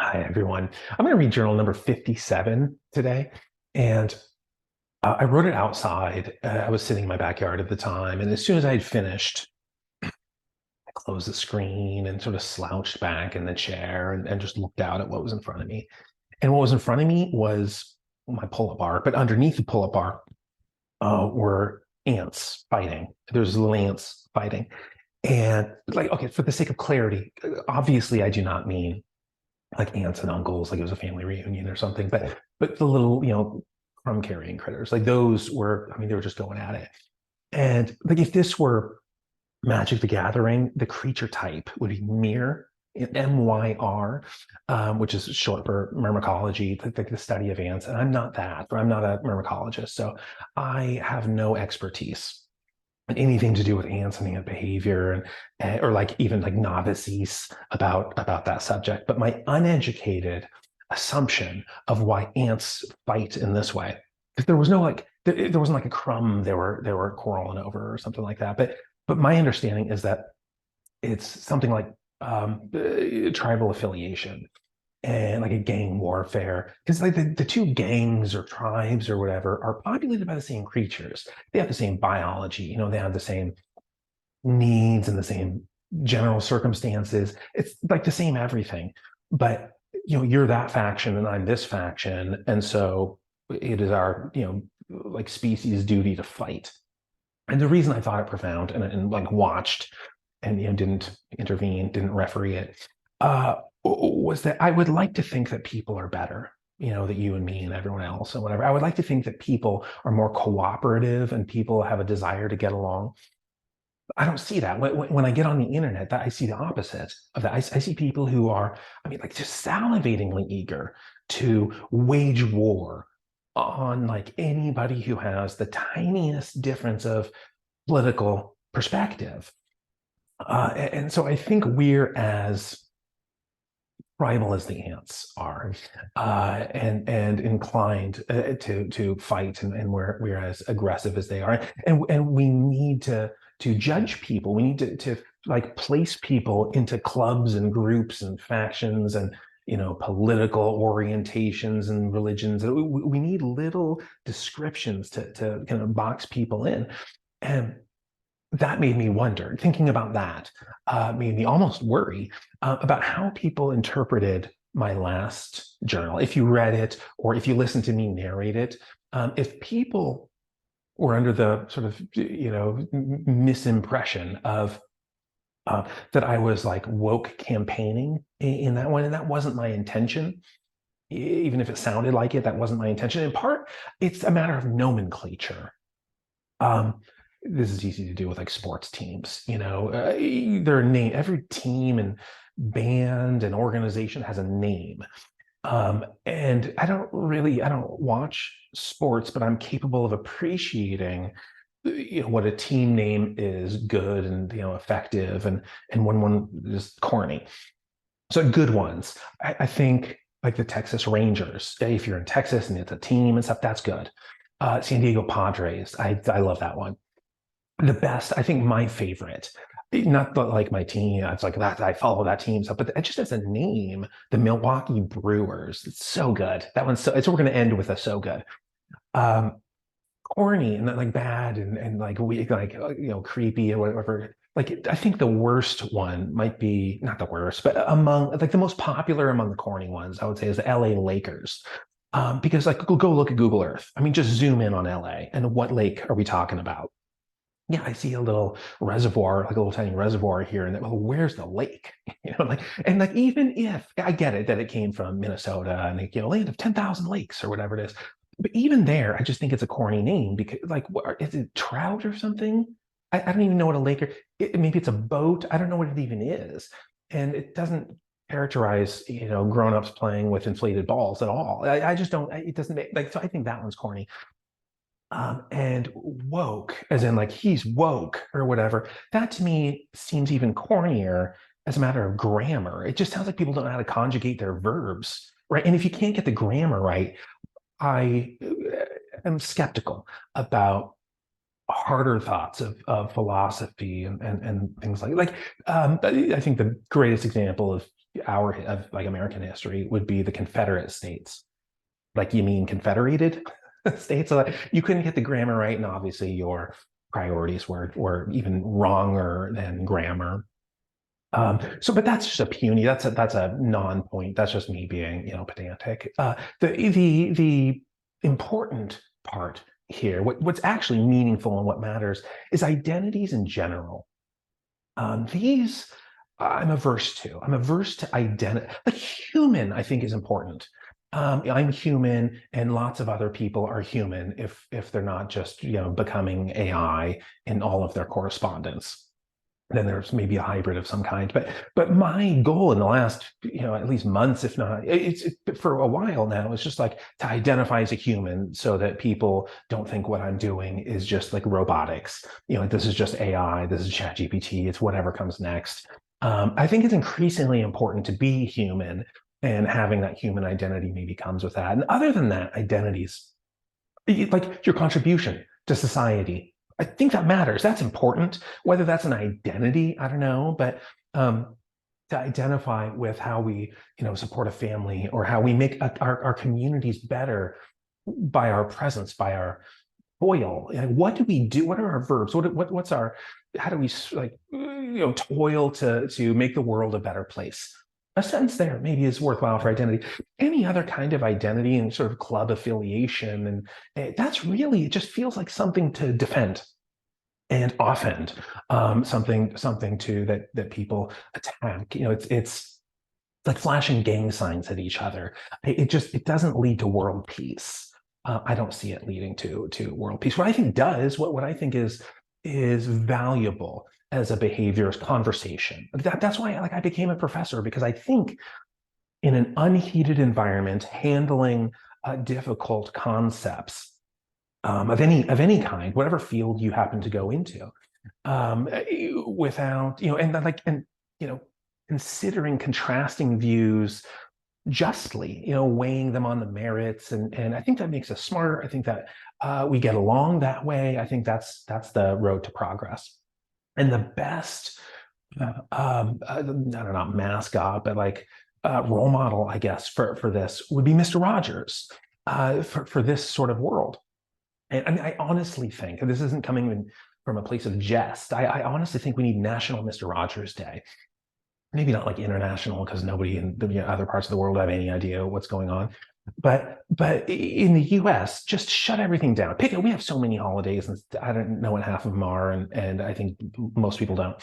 Hi, everyone. I'm going to read journal number 57 today. And I wrote it outside. I was sitting in my backyard at the time. And as soon as I had finished, I closed the screen and sort of slouched back in the chair and just looked out at what was in front of me. And what was in front of me was my pull-up bar. But underneath the pull-up bar were ants fighting. There's little ants fighting. And like, okay, for the sake of clarity, obviously I do not mean like aunts and uncles, like it was a family reunion or something. But the little, crumb carrying critters, like those were, I mean, they were just going at it. And like if this were Magic the Gathering, the creature type would be Myr, MYR, which is short for myrmecology, like the study of ants. And I'm not that, or I'm not a myrmecologist. So I have no expertise anything to do with ants and ant behavior or like even like novices about that subject. But my uneducated assumption of why ants fight in this way, because there was no like there wasn't like a crumb they were quarreling over or something like that. But my understanding is that it's something like tribal affiliation and like a gang warfare, because like the two gangs or tribes or whatever are populated by the same creatures. They have the same biology, they have the same needs and the same general circumstances. It's like the same everything. But you're that faction and I'm this faction, and so it is our like species duty to fight. And the reason I thought it profound and like watched and didn't intervene, didn't referee it, was that I would like to think that people are better, that you and me and everyone else and whatever. I would like to think that people are more cooperative and people have a desire to get along. I don't see that when I get on the internet. That I see the opposite of that. I see people who are, I mean, like just salivatingly eager to wage war on like anybody who has the tiniest difference of political perspective. And so I think we're as primal as the ants are, and inclined to fight, and we're as aggressive as they are, and we need to judge people. We need to like place people into clubs and groups and factions and political orientations and religions. We need little descriptions to kind of box people in. And that made me wonder, thinking about that, made me almost worry about how people interpreted my last journal. If you read it or if you listened to me narrate it, if people were under the sort of, misimpression of that I was like woke campaigning in that one, and that wasn't my intention. Even if it sounded like it, that wasn't my intention. In part, it's a matter of nomenclature. Um, this is easy to do with like sports teams. Their name, every team and band and organization has a name. And I don't watch sports, but I'm capable of appreciating, what a team name is good and, effective, and when one is corny. So good ones. I think like the Texas Rangers, if you're in Texas and it's a team and stuff, that's good. San Diego Padres, I love that one. The best, I think my favorite, not like my team, it's like that I follow that team stuff, but just as a name, the Milwaukee Brewers. It's so good. That one's so we're gonna end with a so good. Um, Corny and like bad and like we like creepy or whatever. Like I think the worst one might be not the worst, but among like the most popular among the corny ones, I would say is the LA Lakers. Because like go look at Google Earth. I mean, just zoom in on LA and what lake are we talking about? Yeah, I see a little reservoir, like a little tiny reservoir here, and well, where's the lake? Like, and like, even if I get it that it came from Minnesota and like, land of 10,000 lakes or whatever it is, but even there, I just think it's a corny name because, like, what is it, trout or something? I don't even know what a lake, maybe it's a boat. I don't know what it even is, and it doesn't characterize, grown-ups playing with inflated balls at all. I just don't. It doesn't make like. So I think that one's corny. And woke, as in like he's woke or whatever, that to me seems even cornier as a matter of grammar. It just sounds like people don't know how to conjugate their verbs, right? And if you can't get the grammar right, I am skeptical about harder thoughts of philosophy and things like I think the greatest example of of like American history would be the Confederate States. Like, you mean confederated states? So like, you couldn't get the grammar right, and obviously your priorities were even wronger than grammar. But that's just a puny. That's a non-point. That's just me being, pedantic. The important part here, what's actually meaningful and what matters, is identities in general. These I'm averse to. I'm averse to identity. Like, human, I think, is important. I'm human, and lots of other people are human if they're not just becoming AI in all of their correspondence. Then there's maybe a hybrid of some kind. But my goal in the last at least months, if not it's for a while now, is just like to identify as a human, so that people don't think what I'm doing is just like robotics. Like, this is just AI. This is ChatGPT. It's whatever comes next. I think it's increasingly important to be human, and having that human identity maybe comes with that. And other than that, identities, like your contribution to society, I think that matters. That's important. Whether that's an identity, I don't know, but to identify with how we, support a family, or how we make our communities better by our presence, by our toil. What do we do? What are our verbs? What's our? How do we like toil to make the world a better place? A sentence there maybe is worthwhile for identity. Any other kind of identity and sort of club affiliation, and that's really, it just feels like something to defend and offend, something to that people attack. It's like flashing gang signs at each other. It doesn't lead to world peace. I don't see it leading to world peace. What I think does, what I think is valuable as a behavior, is conversation. That's why I became a professor, because I think in an unheated environment, handling difficult concepts of any kind, whatever field you happen to go into, without considering contrasting views justly, weighing them on the merits, and I think that makes us smarter. I think that we get along that way. I think that's the road to progress. And the best, I don't know, mascot, but like role model, I guess, for this would be Mr. Rogers, for this sort of world. And I mean, I honestly think, and this isn't coming from a place of jest, I honestly think we need National Mr. Rogers Day. Maybe not like international, because nobody in the other parts of the world have any idea what's going on. But in the US, just shut everything down. We have so many holidays, and I don't know what half of them are, and I think most people don't.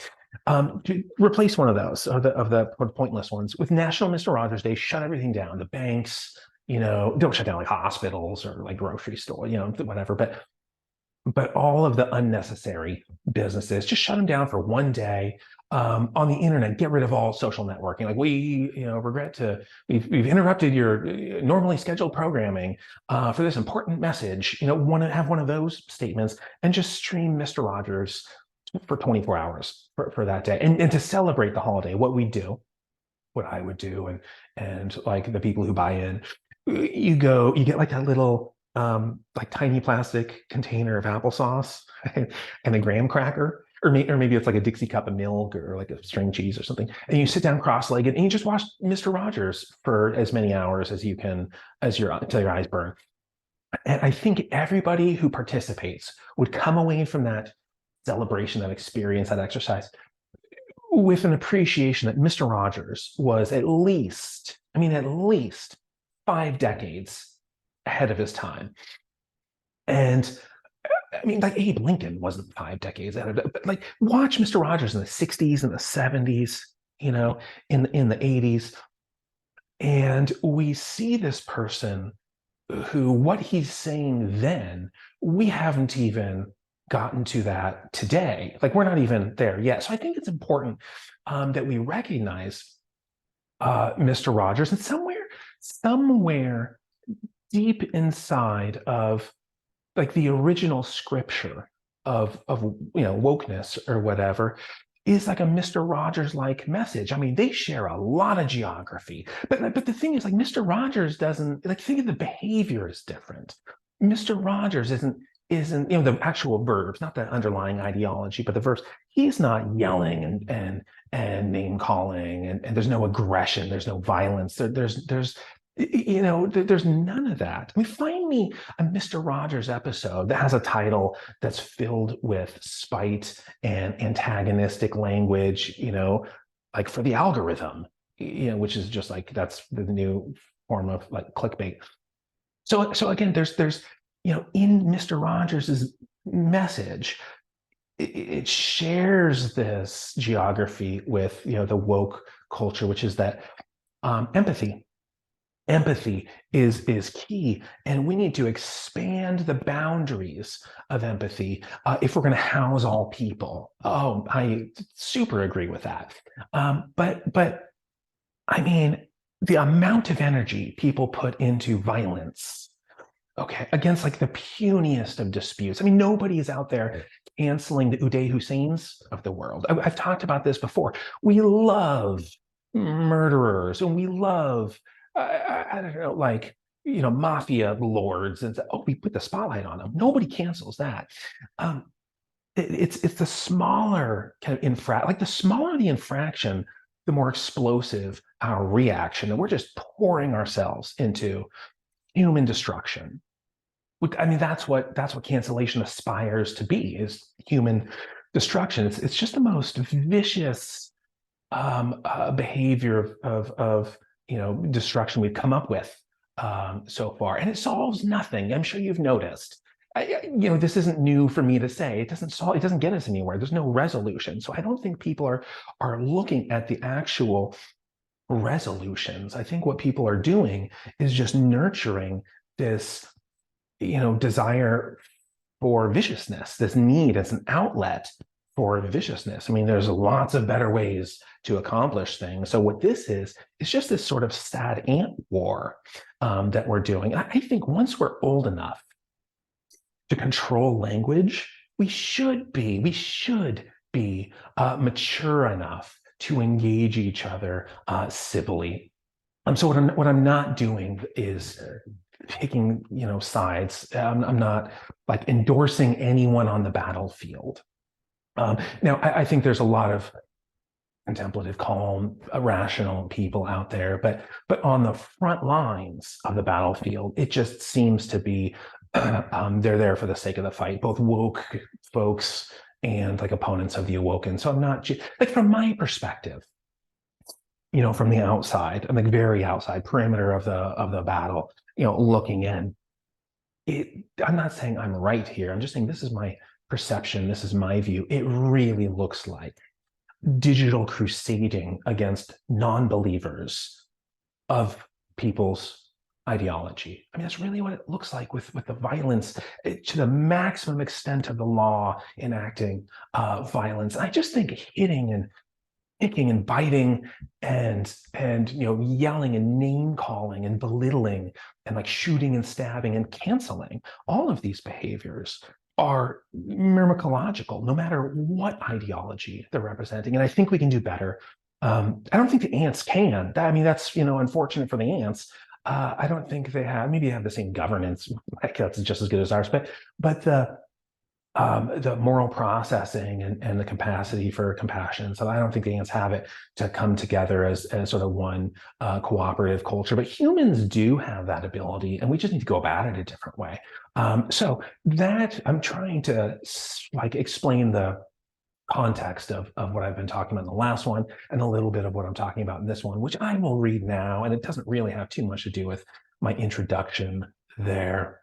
To replace one of those, of the pointless ones, with National Mr. Rogers Day. Shut everything down. The banks, don't shut down like hospitals or like grocery store, whatever. But all of the unnecessary businesses, just shut them down for one day. On the internet, get rid of all social networking. Like, we, we've interrupted your normally scheduled programming for this important message. Want to have one of those statements, and just stream Mr. Rogers for 24 hours for that day, and to celebrate the holiday. What I would do, and like the people who buy in, you get like that little like tiny plastic container of applesauce and a graham cracker, or maybe it's like a Dixie cup of milk, or like a string cheese or something, and you sit down cross-legged and you just watch Mr. Rogers for as many hours as you can, until your eyes burn. And I think everybody who participates would come away from that celebration, that experience, that exercise, with an appreciation that Mr. Rogers was at least 5 decades ahead of his time. And I mean, like, Abe Lincoln wasn't 5 decades ahead of it, but like, watch Mr. Rogers in the 60s and the 70s, in the 80s. And we see this person who, what he's saying then, we haven't even gotten to that today. Like, we're not even there yet. So I think it's important that we recognize Mr. Rogers, and somewhere deep inside of like the original scripture of wokeness or whatever, is like a Mr. Rogers like message. I mean, they share a lot of geography, but the thing is, like, Mr. Rogers doesn't, like, think of the behavior is different. Mr. Rogers isn't the actual verbs, not the underlying ideology, but the verbs. he's not yelling and name calling, and there's no aggression, there's no violence, there's none of that. I mean, find me a Mr. Rogers episode that has a title that's filled with spite and antagonistic language, like for the algorithm, which is just like that's the new form of like clickbait. So again, there's in Mr. Rogers's message, it shares this geography with the woke culture, which is that empathy. Empathy is key, and we need to expand the boundaries of empathy if we're going to house all people. Oh, I super agree with that. But I mean, the amount of energy people put into violence, okay, against like the puniest of disputes. I mean, nobody is out there canceling the Uday Husseins of the world. I've talked about this before. We love murderers, and we love, I don't know, like, mafia lords, and oh, we put the spotlight on them. Nobody cancels that. Um, it's the smaller kind of like the smaller the infraction, the more explosive our reaction, and we're just pouring ourselves into human destruction. I mean, that's what cancellation aspires to be, is human destruction. It's just the most vicious behavior of destruction we've come up with so far, and it solves nothing. I'm sure you've noticed. This isn't new for me to say. It doesn't solve. It doesn't get us anywhere. There's no resolution. So I don't think people are looking at the actual resolutions. I think what people are doing is just nurturing this desire for viciousness, this need as an outlet for viciousness. I mean, there's lots of better ways to accomplish things. So what this is just this sort of sad ant war that we're doing. I think once we're old enough to control language, we should be mature enough to engage each other civilly. So what I'm not doing is picking sides. I'm not like endorsing anyone on the battlefield. Now, I think there's a lot of contemplative, calm, rational people out there, but on the front lines of the battlefield, it just seems to be they're there for the sake of the fight, both woke folks and like opponents of the awoken. So I'm not like, from my perspective, from the outside, I'm like very outside perimeter of the battle, looking in. I'm not saying I'm right here. I'm just saying this is my perception. This is my view. It really looks like digital crusading against non-believers of people's ideology. I mean, that's really what it looks like with the violence to the maximum extent of the law enacting violence. I just think hitting and kicking and biting and yelling and name calling and belittling and like shooting and stabbing and canceling, all of these behaviors are myrmecological, no matter what ideology they're representing. And I think we can do better. I don't think the ants can. I mean, that's unfortunate for the ants. I don't think they have. Maybe they have the same governance. Like that's just as good as ours. But the moral processing and the capacity for compassion. So I don't think the ants have it to come together as sort of one cooperative culture. But humans do have that ability, and we just need to go about it a different way. So that I'm trying to like explain the context of what I've been talking about in the last one, and a little bit of what I'm talking about in this one, which I will read now. And it doesn't really have too much to do with my introduction there.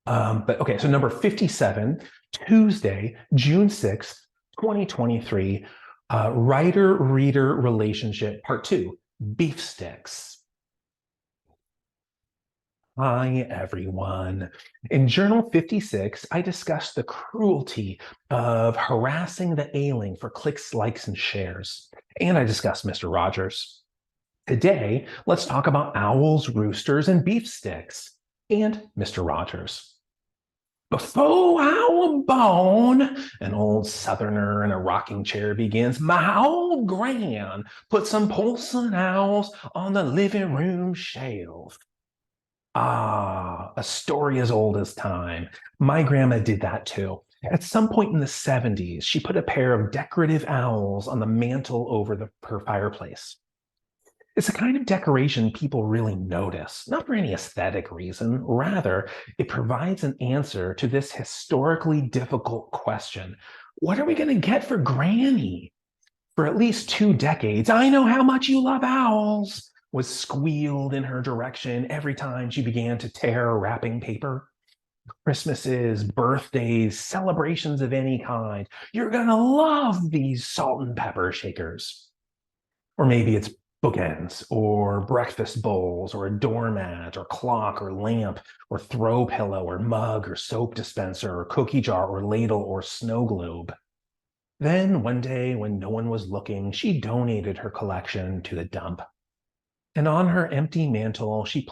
But okay, so number 57, Tuesday, June 6th, 2023, writer-reader relationship, part 2, beef sticks. Hi, everyone. In Journal 56, I discussed the cruelty of harassing the ailing for clicks, likes, and shares. And I discussed Mr. Rogers. Today, let's talk about owls, roosters, and beef sticks, and Mr. Rogers. Before I was born, an old southerner in a rocking chair begins, my old gran put some porcelain owls on the living room shelf. Ah, a story as old as time. My grandma did that too. At some point in the 70s, she put a pair of decorative owls on the mantle over her fireplace. It's the kind of decoration people really notice, not for any aesthetic reason. Rather, it provides an answer to this historically difficult question. What are we going to get for Granny? For at least 2 decades, I know how much you love owls, was squealed in her direction every time she began to tear wrapping paper. Christmases, birthdays, celebrations of any kind. You're going to love these salt and pepper shakers. Or maybe it's bookends, or breakfast bowls, or a doormat, or clock, or lamp, or throw pillow, or mug, or soap dispenser, or cookie jar, or ladle, or snow globe. Then one day, when no one was looking, she donated her collection to the dump. And on her empty mantle, she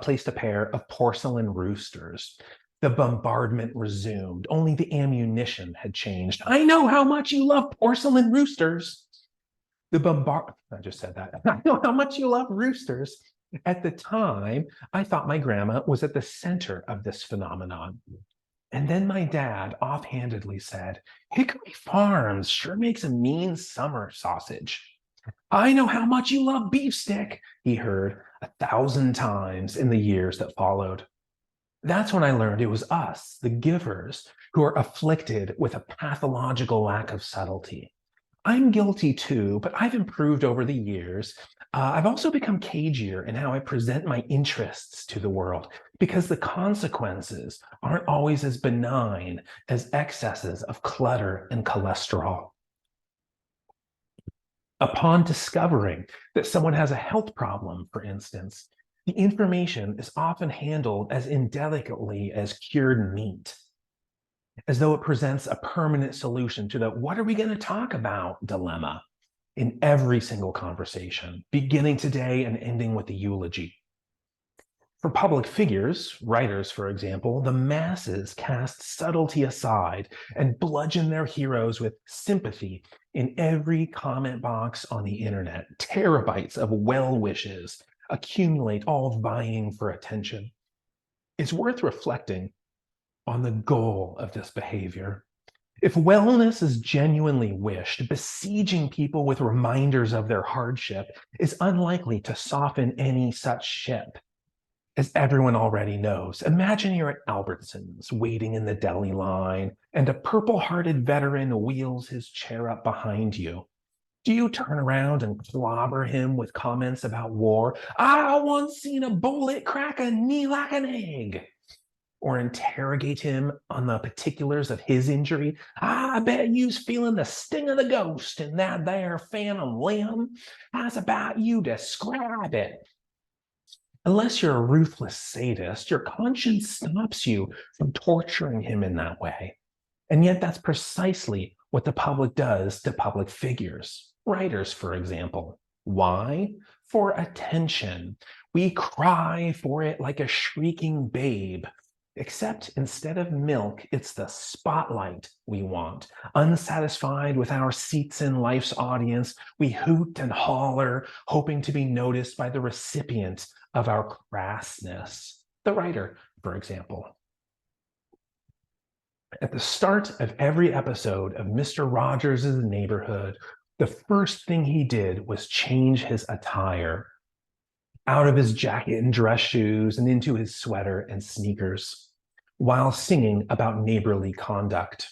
placed a pair of porcelain roosters. The bombardment resumed, only the ammunition had changed. I know how much you love porcelain roosters. I just said that. I know how much you love roosters. At the time, I thought my grandma was at the center of this phenomenon. And then my dad offhandedly said, Hickory Farms sure makes a mean summer sausage. I know how much you love beefsteak, he heard 1,000 times in the years that followed. That's when I learned it was us, the givers, who are afflicted with a pathological lack of subtlety. I'm guilty too, but I've improved over the years. I've also become cagier in how I present my interests to the world because the consequences aren't always as benign as excesses of clutter and cholesterol. Upon discovering that someone has a health problem, for instance, the information is often handled as indelicately as cured meat, as though it presents a permanent solution to the what are we going to talk about dilemma in every single conversation, beginning today and ending with the eulogy. For public figures, writers, for example, the masses cast subtlety aside and bludgeon their heroes with sympathy in every comment box on the internet. Terabytes of well wishes accumulate, all vying for attention. It's worth reflecting on the goal of this behavior. If wellness is genuinely wished, besieging people with reminders of their hardship is unlikely to soften any such ship. As everyone already knows, imagine you're at Albertsons waiting in the deli line and a purple-hearted veteran wheels his chair up behind you. Do you turn around and clobber him with comments about war? I once seen a bullet crack a knee like an egg. Or interrogate him on the particulars of his injury? I bet you's feeling the sting of the ghost in that there phantom limb. How's about you describe it? Unless you're a ruthless sadist, your conscience stops you from torturing him in that way. And yet that's precisely what the public does to public figures, writers, for example. Why? For attention. We cry for it like a shrieking babe. Except instead of milk, it's the spotlight we want. Unsatisfied with our seats in life's audience, we hoot and holler, hoping to be noticed by the recipient of our crassness. The writer, for example. At the start of every episode of Mr. Rogers' Neighborhood, the first thing he did was change his attire out of his jacket and dress shoes and into his sweater and sneakers, while singing about neighborly conduct.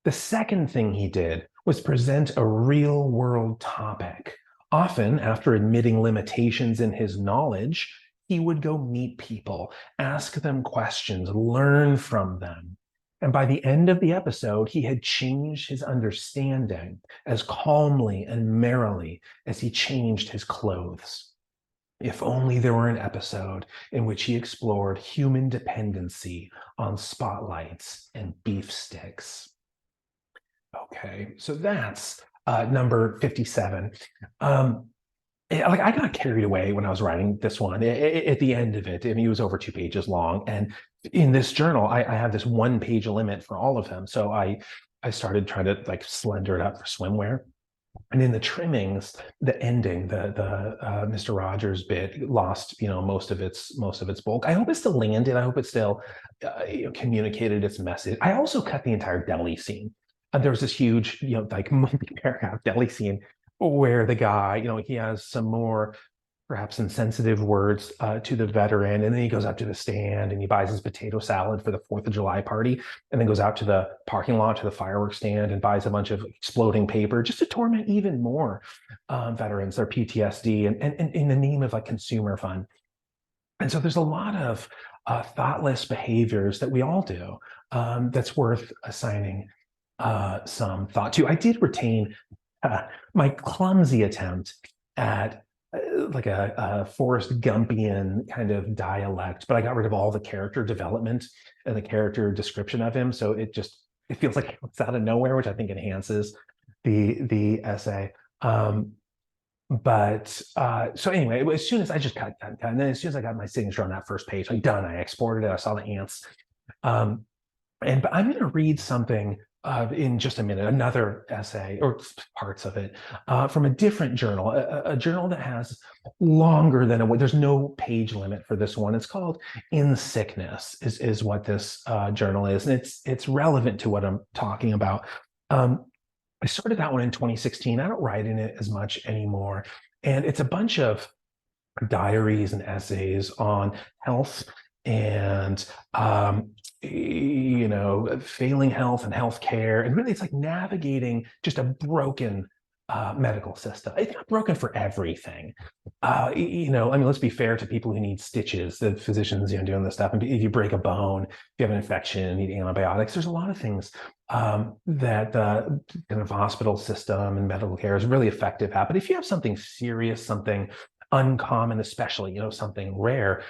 The second thing he did was present a real-world topic. Often, after admitting limitations in his knowledge, he would go meet people, ask them questions, learn from them. And by the end of the episode, he had changed his understanding as calmly and merrily as he changed his clothes. If only there were an episode in which he explored human dependency on spotlights and beef sticks. Okay, so that's number 57. I got carried away when I was writing this one. At the end of it, I mean, it was over 2 pages long. And in this journal, I have this 1-page limit for all of them. So I started trying to slender it up for swimwear. And in the trimmings, the ending, the Mr. Rogers bit lost, most of its bulk. I hope it still landed. I hope it still communicated its message. I also cut the entire deli scene. And there was this huge, like multi-paragraph deli scene where the guy, he has some more perhaps insensitive words to the veteran. And then he goes up to the stand and he buys his potato salad for the 4th of July party, and then goes out to the parking lot to the fireworks stand and buys a bunch of exploding paper just to torment even more veterans, their PTSD, and in the name of like consumer fun. And so there's a lot of thoughtless behaviors that we all do that's worth assigning some thought to. I did retain my clumsy attempt at like a Forrest Gumpian kind of dialect, but I got rid of all the character development and the character description of him. So it feels like it's out of nowhere, which I think enhances the essay. But so anyway, as soon as I just cut, and then as soon as I got my signature on that first page, I'm done. I exported it. I saw the ants. But I'm going to read something in just a minute, another essay or parts of it from a different journal, a journal that has longer than there's no page limit for this one. It's called In Sickness is what this journal is. And it's relevant to what I'm talking about. I started that one in 2016. I don't write in it as much anymore. And it's a bunch of diaries and essays on health and failing health and healthcare, and really it's like navigating just a broken medical system. It's not broken for everything. Let's be fair to people who need stitches, the physicians, doing this stuff. And if you break a bone, if you have an infection, need antibiotics, there's a lot of things that the kind of hospital system and medical care is really effective at. But if you have something serious, something uncommon, especially, something rare,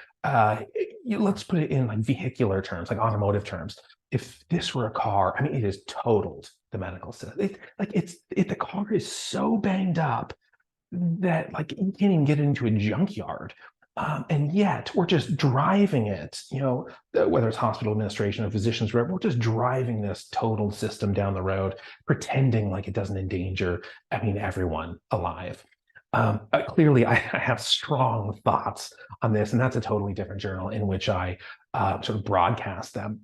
let's put it in like vehicular terms, like automotive terms. If this were a car, I mean, it has totaled the medical system. The car is so banged up that like you can't even get it into a junkyard. And yet we're just driving it, whether it's hospital administration or physicians, we're just driving this total system down the road, pretending like it doesn't endanger, everyone alive. Clearly, I have strong thoughts on this, and that's a totally different journal in which I sort of broadcast them.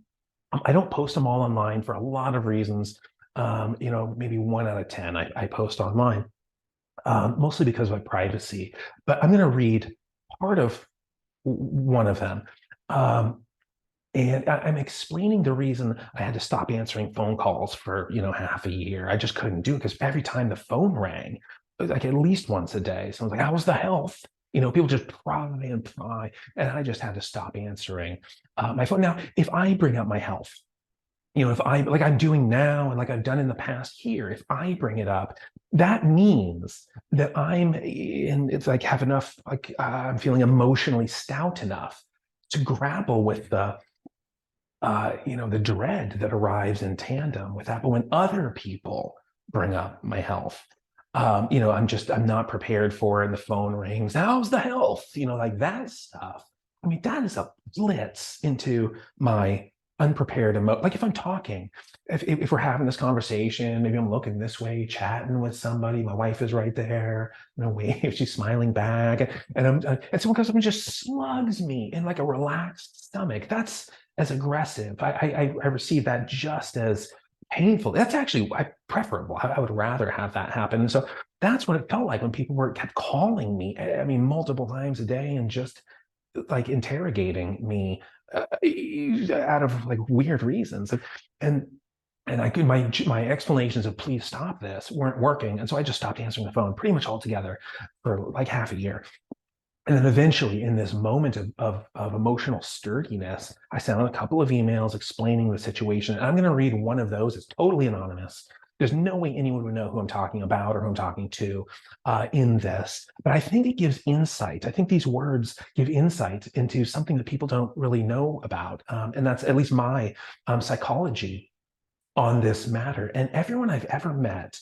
I don't post them all online for a lot of reasons. Maybe 1 out of 10 I post online, mostly because of my privacy. But I'm going to read part of one of them. And I'm explaining the reason I had to stop answering phone calls for, half a year. I just couldn't do it because every time the phone rang, like at least once a day, someone's like, "How's the health?" People just pry and pry, and I just had to stop answering my phone. Now, if I bring up my health, if I, like I'm doing now and like I've done in the past year, if I bring it up, that means that it's like have enough, like I'm feeling emotionally stout enough to grapple with the dread that arrives in tandem with that. But when other people bring up my health, I'm not prepared for it. And the phone rings. How's the health? Like that stuff. That is a blitz into my unprepared like if I'm talking, if we're having this conversation, maybe I'm looking this way, chatting with somebody, my wife is right there, wave, she's smiling back, and someone comes up and just slugs me in like a relaxed stomach. That's as aggressive. I receive that just as painful. That's actually preferable. I would rather have that happen. And so that's what it felt like when people kept calling me, multiple times a day and just like interrogating me out of like weird reasons. And I could, my explanations of please stop this weren't working. And so I just stopped answering the phone pretty much altogether for like half a year. And then eventually, in this moment of emotional sturdiness, I sent out a couple of emails explaining the situation. And I'm going to read one of those. It's totally anonymous. There's no way anyone would know who I'm talking about or who I'm talking to in this. But I think it gives insight. I think these words give insight into something that people don't really know about. And that's at least my psychology on this matter. And everyone I've ever met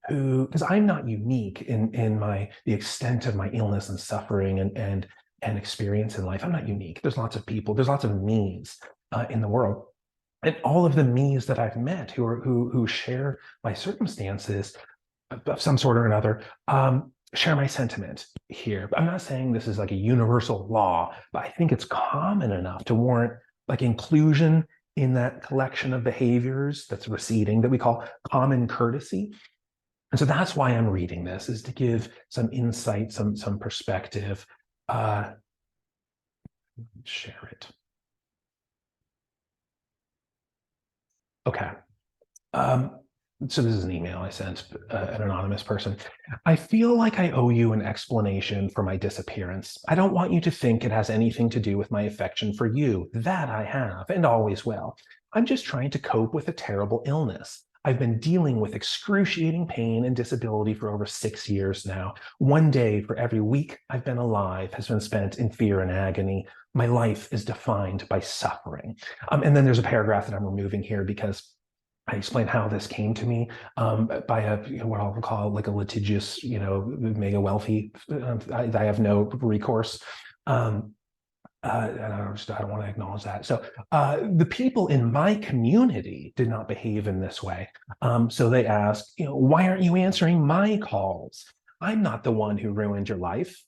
because I'm not unique in the extent of my illness and suffering and experience in life. I'm not unique. There's lots of people. There's lots of me's in the world, and all of the me's that I've met who share my circumstances of some sort or another, share my sentiment here. I'm not saying this is like a universal law, but I think it's common enough to warrant like inclusion in that collection of behaviors that's receding that we call common courtesy. And so that's why I'm reading this, is to give some insight, some perspective. Share it. Okay. So this is an email I sent an anonymous person. I feel like I owe you an explanation for my disappearance. I don't want you to think it has anything to do with my affection for you. That I have and always will. I'm just trying to cope with a terrible illness. I've been dealing with excruciating pain and disability for over 6 years now. One day for every week I've been alive has been spent in fear and agony. My life is defined by suffering. And then there's a paragraph that I'm removing here because I explain how this came to me by what I'll call like a litigious, mega wealthy. I have no recourse. And I don't want to acknowledge that. So the people in my community did not behave in this way. So they asked, why aren't you answering my calls? I'm not the one who ruined your life.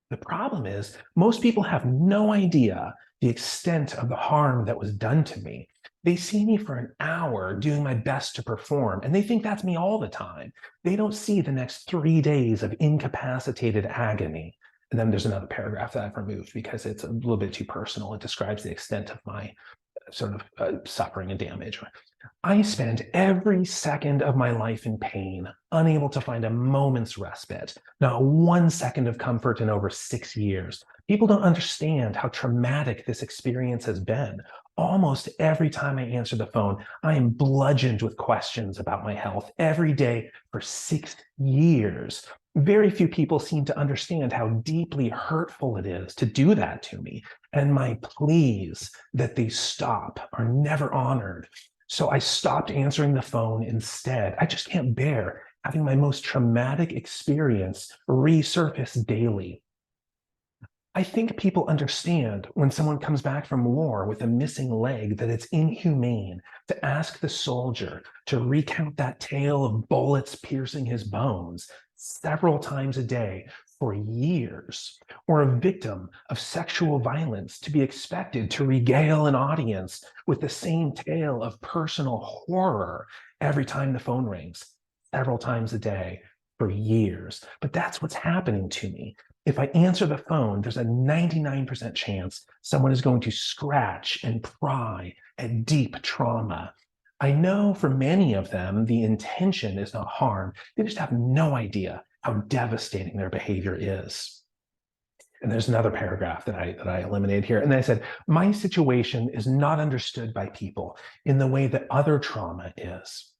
The problem is most people have no idea the extent of the harm that was done to me. They see me for an hour doing my best to perform, and they think that's me all the time. They don't see the next 3 days of incapacitated agony. And then there's another paragraph that I've removed because it's a little bit too personal. It describes the extent of my sort of suffering and damage. I spent every second of my life in pain, unable to find a moment's respite, not 1 second of comfort in over 6 years. People don't understand how traumatic this experience has been. Almost every time I answer the phone, I am bludgeoned with questions about my health every day for 6 years. Very few people seem to understand how deeply hurtful it is to do that to me. And my pleas that they stop are never honored. So I stopped answering the phone instead. I just can't bear having my most traumatic experience resurface daily. I think people understand when someone comes back from war with a missing leg that it's inhumane to ask the soldier to recount that tale of bullets piercing his bones several times a day for years, or a victim of sexual violence to be expected to regale an audience with the same tale of personal horror every time the phone rings, several times a day for years. But that's what's happening to me. If I answer the phone, there's a 99% chance someone is going to scratch and pry at deep trauma. I know for many of them, the intention is not harm. They just have no idea how devastating their behavior is. And there's another paragraph that I eliminated here. And then I said, my situation is not understood by people in the way that other trauma is.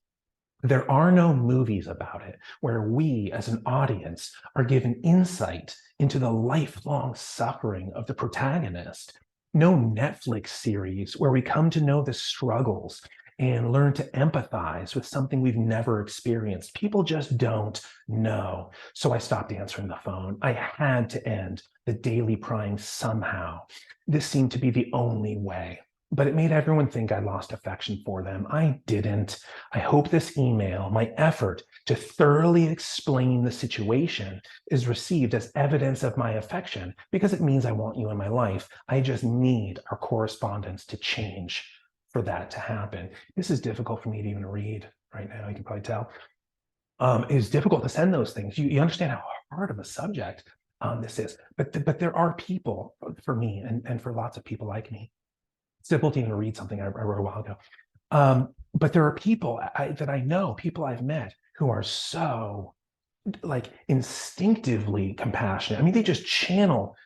There are no movies about it where we as an audience are given insight into the lifelong suffering of the protagonist. No Netflix series where we come to know the struggles and learn to empathize with something we've never experienced. People just don't know. So I stopped answering the phone. I had to end the daily prying somehow. This seemed to be the only way. But it made everyone think I lost affection for them. I didn't. I hope this email, my effort to thoroughly explain the situation, is received as evidence of my affection because it means I want you in my life. I just need our correspondence to change for that to happen. This is difficult for me to even read right now. You can probably tell. It's difficult to send those things. You understand how hard of a subject this is. But there are people, for me and for lots of people like me, it's difficult to even read something I wrote a while ago. But there are people that I know, people I've met, who are so like instinctively compassionate. I mean, they just channel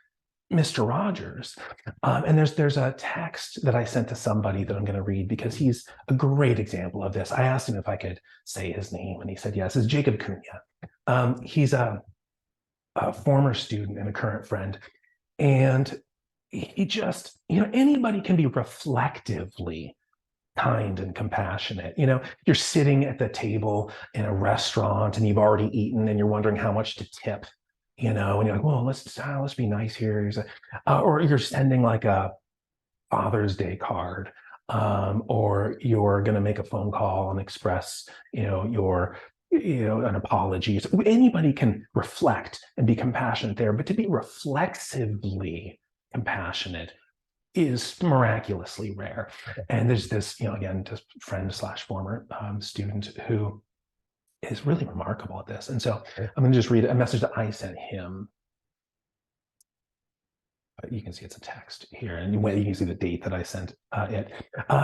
Mr. Rogers. And there's a text that I sent to somebody that I'm going to read because he's a great example of this. I asked him if I could say his name, and he said yes. It's Jacob Cunha. He's a former student and a current friend. And he just, anybody can be reflectively kind and compassionate. You're sitting at the table in a restaurant and you've already eaten and you're wondering how much to tip, and you're like, well, let's be nice here. Or you're sending like a Father's Day card, or you're going to make a phone call and express, your an apology. So anybody can reflect and be compassionate there, but to be reflexively compassionate is miraculously rare. And there's this, again, just friend slash former student who is really remarkable at this. And so I'm going to just read a message that I sent him. You can see it's a text here, and you can see the date that I sent it.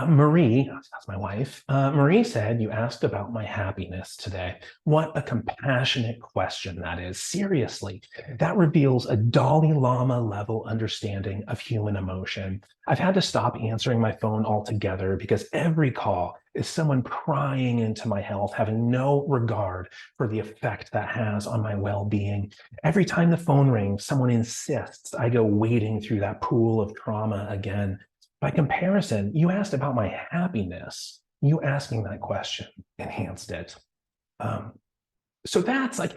Marie, that's my wife. Marie said, "You asked about my happiness today. What a compassionate question that is. Seriously, that reveals a Dalai Lama level understanding of human emotion. I've had to stop answering my phone altogether because every call is someone prying into my health, having no regard for the effect that has on my well-being. Every time the phone rings, someone insists I go wading through that pool of trauma again. By comparison, you asked about my happiness. You asking that question enhanced it." So that's not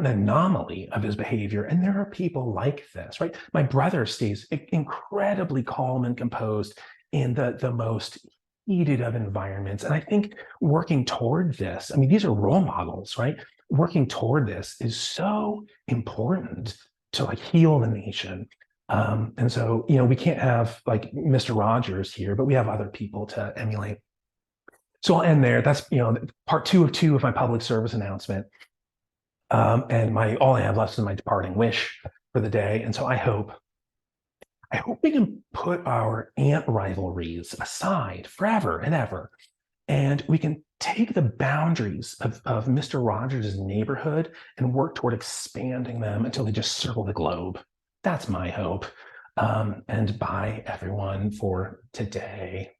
an anomaly of his behavior. And there are people like this, right? My brother stays incredibly calm and composed in the most heated of environments. And I think working toward this, I mean, these are role models, right? Working toward this is so important to heal the nation. And so, we can't have Mr. Rogers here, but we have other people to emulate. So I'll end there. That's, part 2 of 2 of my public service announcement. And all I have left is my departing wish for the day. And so I hope we can put our ant rivalries aside forever and ever. And we can take the boundaries of Mr. Rogers' neighborhood and work toward expanding them until they just circle the globe. That's my hope. And bye, everyone, for today.